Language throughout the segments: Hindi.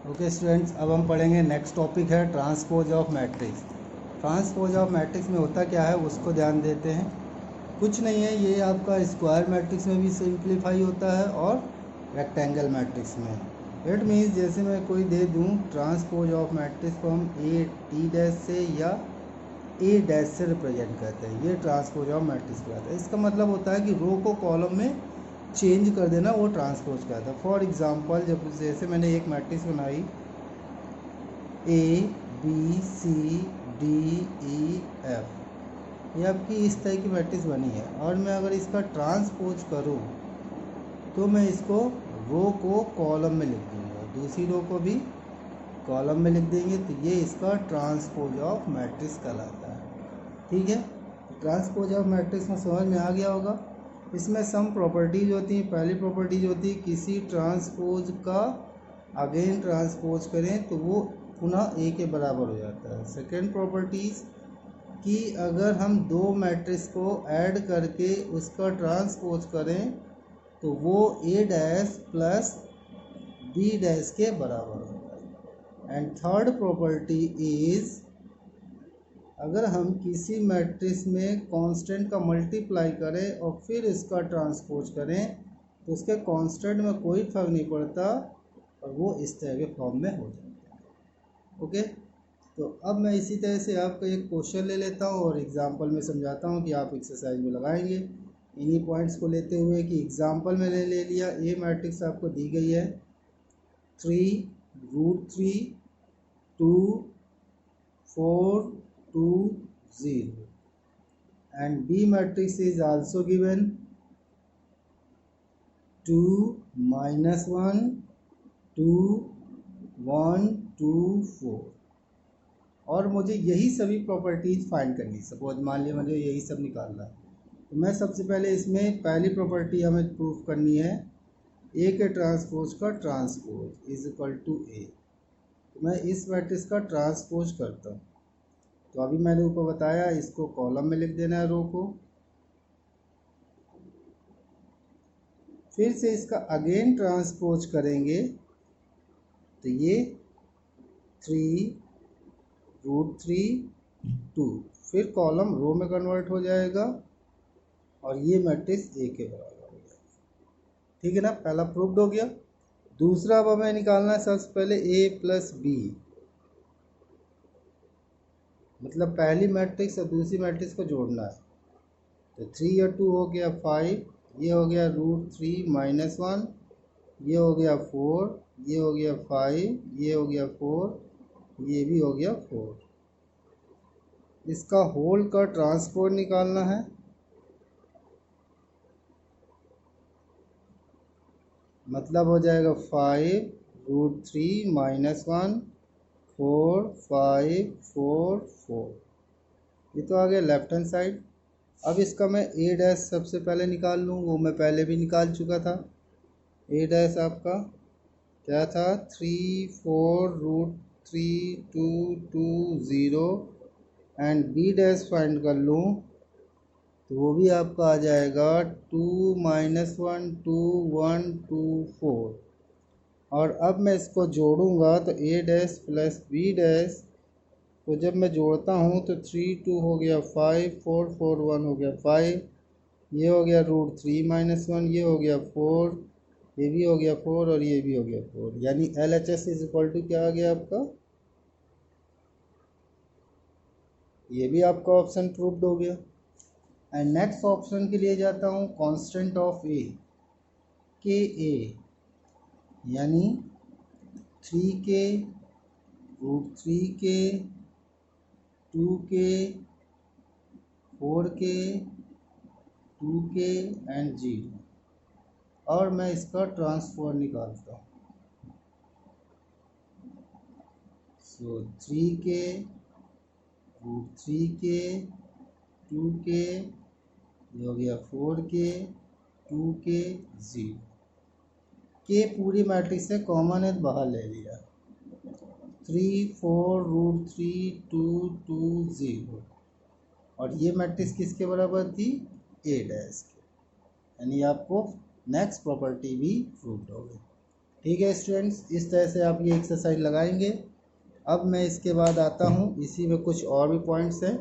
ओके स्टूडेंट्स, अब हम पढ़ेंगे नेक्स्ट टॉपिक है transpose of matrix. Transpose of matrix में होता क्या है उसको ध्यान देते हैं। कुछ नहीं है, ये आपका स्क्वायर मैट्रिक्स में भी सिंप्लीफाई होता है और रेक्टेंगल मैट्रिक्स में। इट मीन्स जैसे मैं कोई दे दूँ ट्रांसपोज ऑफ मैट्रिक्स को हम ए टी डैश से या ए डैश से रिप्रेजेंट करते हैं, ये ट्रांसपोज ऑफ मैट्रिक्स कहलाता है। इसका मतलब होता है कि रो को कॉलम में चेंज कर देना, वो ट्रांसपोज कहता है। फॉर एग्जांपल जब जैसे मैंने एक मैट्रिक्स बनाई A B C D E F, ये आपकी इस तरह की मैट्रिक्स बनी है, और मैं अगर इसका ट्रांसपोज करूँ तो मैं इसको रो को कॉलम में लिख दूँगा, दूसरी रो को भी कॉलम में लिख देंगे, तो ये इसका ट्रांसपोज ऑफ मैट्रिक्स कहलाता है। ठीक है, ट्रांसपोज ऑफ मैट्रिक्स में समझ में आ गया होगा। इसमें सम प्रॉपर्टीज होती हैं। पहली प्रॉपर्टीज होती है किसी ट्रांसपोज का अगेन ट्रांसपोज करें तो वो पुनः ए के बराबर हो जाता है। सेकेंड प्रॉपर्टीज कि अगर हम दो मैट्रिक्स को ऐड करके उसका ट्रांसपोज करें तो वो ए डैश प्लस बी डैश के बराबर होगा। एंड थर्ड प्रॉपर्टी इज अगर हम किसी मैट्रिक्स में कांस्टेंट का मल्टीप्लाई करें और फिर इसका ट्रांसपोज करें तो उसके कांस्टेंट में कोई फर्क नहीं पड़ता और वो इस तरह के फॉर्म में हो जाता है। ओके, तो अब मैं इसी तरह से आपका एक क्वेश्चन ले लेता हूँ और एग्जांपल में समझाता हूँ कि आप एक्सरसाइज में लगाएंगे। इन्हीं पॉइंट्स को लेते हुए कि एग्जांपल मैंने ले लिया, ए मैट्रिक्स आपको दी गई है 3√3 2 4 2 0 and B matrix is also given 2 -1 2 1 2 4 और मुझे यही सभी प्रॉपर्टीज फाइंड करनी। सपोज मान लिया मुझे यही सब निकालना है, तो मैं सबसे पहले इसमें पहली प्रॉपर्टी हमें प्रूफ करनी है ए के ट्रांसपोज का ट्रांसपोज इज इक्वल टू ए। तो मैं इस मैट्रिक्स का ट्रांसपोज करता हूँ, तो अभी मैंने ऊपर बताया इसको कॉलम में लिख देना है रो को, फिर से इसका अगेन ट्रांसपोज करेंगे तो ये 3√3 2 फिर कॉलम रो में कन्वर्ट हो जाएगा और ये मैट्रिक्स ए के बराबर हो जाएगा। ठीक है ना, पहला प्रूव्ड हो गया। दूसरा अब हमें निकालना है सबसे पहले ए प्लस बी, मतलब पहली मैट्रिक्स और दूसरी मैट्रिक्स को जोड़ना है। तो 3 और 2 हो गया 5, ये हो गया √3 -1, ये हो गया 4, ये हो गया 5, ये हो गया 4, ये भी हो गया 4। इसका होल का ट्रांसपोज निकालना है। मतलब हो जाएगा 5√3 -1 4 5 4 4। ये तो आ गया लेफ्ट हैंड साइड। अब इसका मैं ए डैश सबसे पहले निकाल लूँ, वो मैं पहले भी निकाल चुका था। ए डैश आपका क्या था 3 4√3 2 2 0 एंड बी डैश फाइंड कर लूँ तो वो भी आपका आ जाएगा 2 -1 2 1 2 4। और अब मैं इसको जोड़ूंगा तो ए डैश प्लस बी डैश को जब मैं जोड़ता हूँ तो 3 2 हो गया 5 4 4 1 हो गया 5, ये हो गया √3 -1, ये हो गया 4, ये भी हो गया 4 और ये भी हो गया 4, यानी LHS इज इक्वल टू क्या आ गया आपका, ये भी आपका ऑप्शन प्रूव्ड हो गया। एंड नेक्स्ट ऑप्शन के लिए जाता हूँ कांस्टेंट ऑफ ए के ए, यानी 3k √3k 2k 4k 2k and 0, और मैं इसका ट्रांसफॉर्म निकालता हूँ। सो 3k √3k 2k, ये हो गया 4k 2k 0, के पूरी मैट्रिक्स से कॉमन है बाहर ले लिया। 3 4√3 2 2 0 और ये मैट्रिक्स किसके बराबर थी, ए डैश के, यानी आपको नेक्स्ट प्रॉपर्टी भी प्रूव्ड हो गई। ठीक है स्टूडेंट्स, इस तरह से आप ये एक्सरसाइज लगाएंगे। अब मैं इसके बाद आता हूँ, इसी में कुछ और भी पॉइंट्स हैं,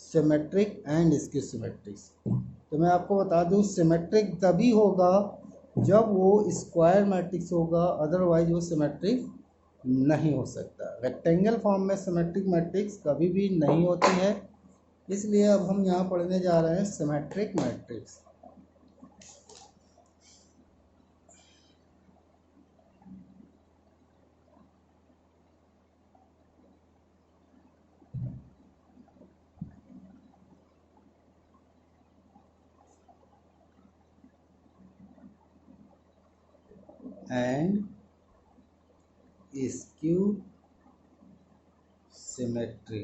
सिमेट्रिक एंड स्क्यू सिमेट्रिक्स। तो मैं आपको बता दूँ, सिमेट्रिक तभी होगा जब वो स्क्वायर मैट्रिक्स होगा, अदरवाइज वो सिमेट्रिक नहीं हो सकता। रेक्टेंगल फॉर्म में सिमेट्रिक मैट्रिक्स कभी भी नहीं होती है, इसलिए अब हम यहाँ पढ़ने जा रहे हैं symmetric matrix. And skew symmetry.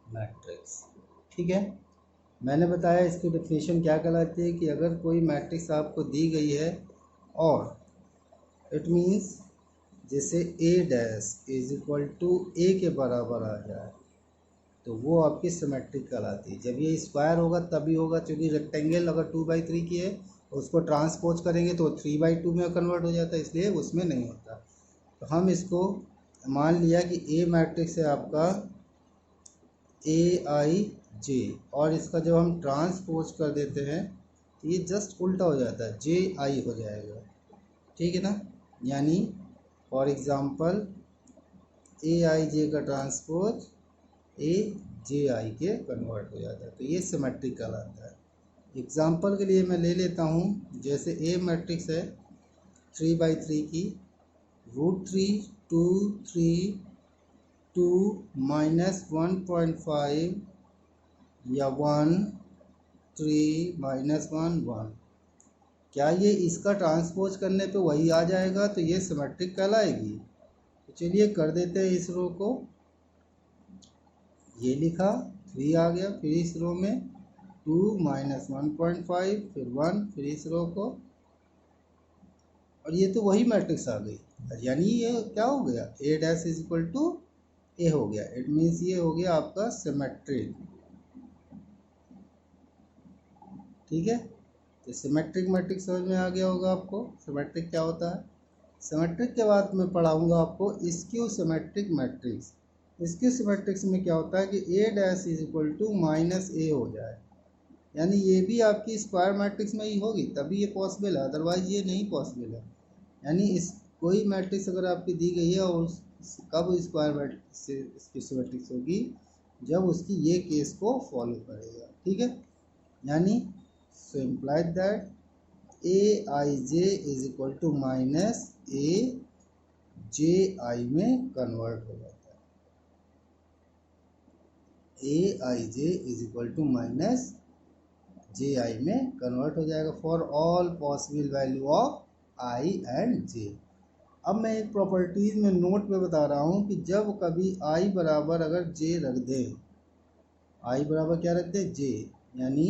Matrix, ठीक है। मैंने बताया इसकी डेफिनेशन क्या कहलाती है कि अगर कोई मैट्रिक्स आपको दी गई है और इट मीन्स जैसे ए डैश इज इक्वल टू ए के बराबर आ जाए, तो वो आपकी सिमेट्रिक कहलाती है। जब ये स्क्वायर होगा तभी होगा, क्योंकि रेक्टेंगल अगर 2/3 की है उसको ट्रांसपोज करेंगे तो 3/2 में कन्वर्ट हो जाता है, इसलिए उसमें नहीं होता। तो हम इसको मान लिया कि ए मैट्रिक्स है आपका ए आई जे, और इसका जब हम ट्रांसपोज कर देते हैं तो ये जस्ट उल्टा हो जाता है, जे आई हो जाएगा, ठीक है ना। यानी फॉर एग्ज़ाम्पल ए आई जे का ट्रांसपोज ए जे आई के कन्वर्ट हो जाता है, तो ये सिमेट्रिक कहलाता है। एग्जाम्पल के लिए मैं ले लेता हूँ, जैसे ए मैट्रिक्स है 3/3 की, √3 2 3 2 -1.5 या 1 3 -1 1, क्या ये इसका ट्रांसपोज करने पे वही आ जाएगा, तो ये सिमेट्रिक कहलाएगी। तो चलिए कर देते हैं इस रो को, ये लिखा 3 आ गया, फिर इस रो में 2 -1.5 फिर 1, फिर इस रो को, और ये तो वही मैट्रिक्स आ गई। यानी ये क्या हो गया, ए डैश इज इक्वल टू ए हो गया। इट मीन्स ये हो गया आपका सिमेट्रिक, ठीक है। तो सिमेट्रिक मैट्रिक्स समझ में आ गया होगा आपको, सिमेट्रिक क्या होता है। सिमेट्रिक के बाद मैं पढ़ाऊंगा आपको skew symmetric matrix. Skew symmetrics में क्या होता है कि a dash is equal to -a हो जाए, यानी ये भी आपकी स्क्वायर मैट्रिक्स में ही होगी तभी ये पॉसिबल है, अदरवाइज ये नहीं पॉसिबल है। यानी इस कोई मैट्रिक्स अगर आपकी दी गई है और कब स्क्वायर मैट्रिक्स से इसकी सिमेट्रिक्स होगी, जब उसकी ये केस को फॉलो करेगा, ठीक है। यानी so implied that a i j is equal to -a j i में कन्वर्ट हो जाता है। A i j is equal to j i में कन्वर्ट हो जाएगा for all possible value of i and j. अब मैं एक प्रॉपर्टीज में नोट में बता रहा हूँ कि जब कभी आई बराबर अगर जे रख दें, आई बराबर क्या रख दें, जे, यानी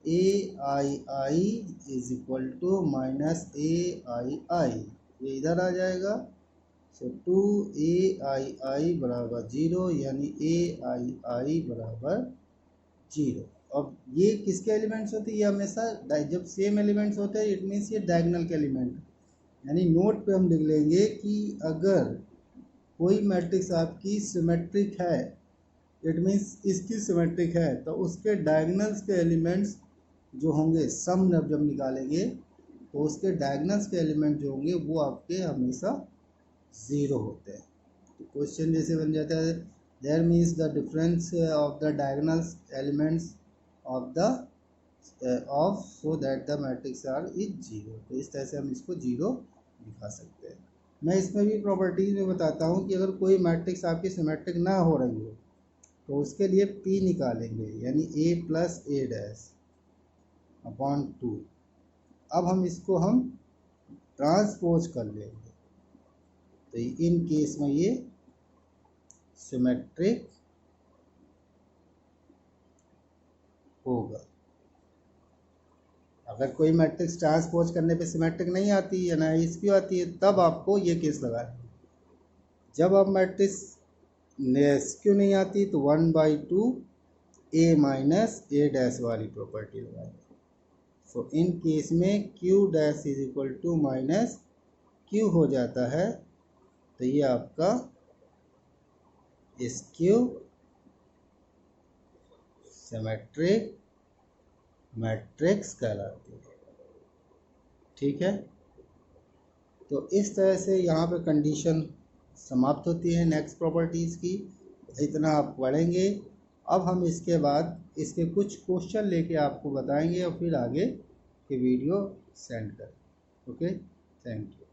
ए आई I is equal to -a आई आई, ये इधर आ जाएगा। सो 2a i बराबर 0, यानी a i बराबर 0। अब ये किसके एलिमेंट्स होते हैं, ये हमेशा जब सेम एलिमेंट्स होते हैं इट मीन्स ये डायगोनल के एलिमेंट, यानी नोट पे हम लिख लेंगे कि अगर कोई मैट्रिक्स आपकी सिमेट्रिक है, इट मीन्स इसकी सिमेट्रिक है, तो उसके डायगोनल्स के एलिमेंट्स जो होंगे, सम जब निकालेंगे तो उसके डायगोनल्स के एलिमेंट जो होंगे वो आपके हमेशा 0 होते हैं। तो क्वेश्चन जैसे बन जाता है, there means the difference of the diagonals elements of the of so that the matrix are is 0। तो इस तरह से हम इसको 0 दिखा सकते हैं। मैं इसमें भी प्रॉपर्टीज में बताता हूँ कि अगर कोई मैट्रिक्स आपकी सिमेट्रिक ना हो रही हो तो उसके लिए P निकालेंगे, यानी a plus A dash upon 2। अब हम इसको हम ट्रांसपोज कर लेंगे, तो इन केस में ये सिमेट्रिक होगा। अगर कोई मैट्रिक्स ट्रांसपोज करने पे सिमेट्रिक नहीं आती है ना स्क्यू आती है, तब आपको ये केस लगाए। जब आप मैट्रिक्स स्क्यू नहीं आती तो 1/2 ए माइनस ए डैश वाली प्रॉपर्टी लगाएंगे। सो इन केस में Q dash is equal to minus Q हो जाता है, तो ये आपका स्क्यू सिमेट्रिक मैट्रिक्स कहलाती है। ठीक है, तो इस तरह से यहाँ पे कंडीशन समाप्त होती है नेक्स्ट प्रॉपर्टीज़ की। इतना आप पढ़ेंगे। अब हम इसके बाद इसके कुछ क्वेश्चन लेके आपको बताएंगे और फिर आगे के वीडियो सेंड करें। Okay, thank you.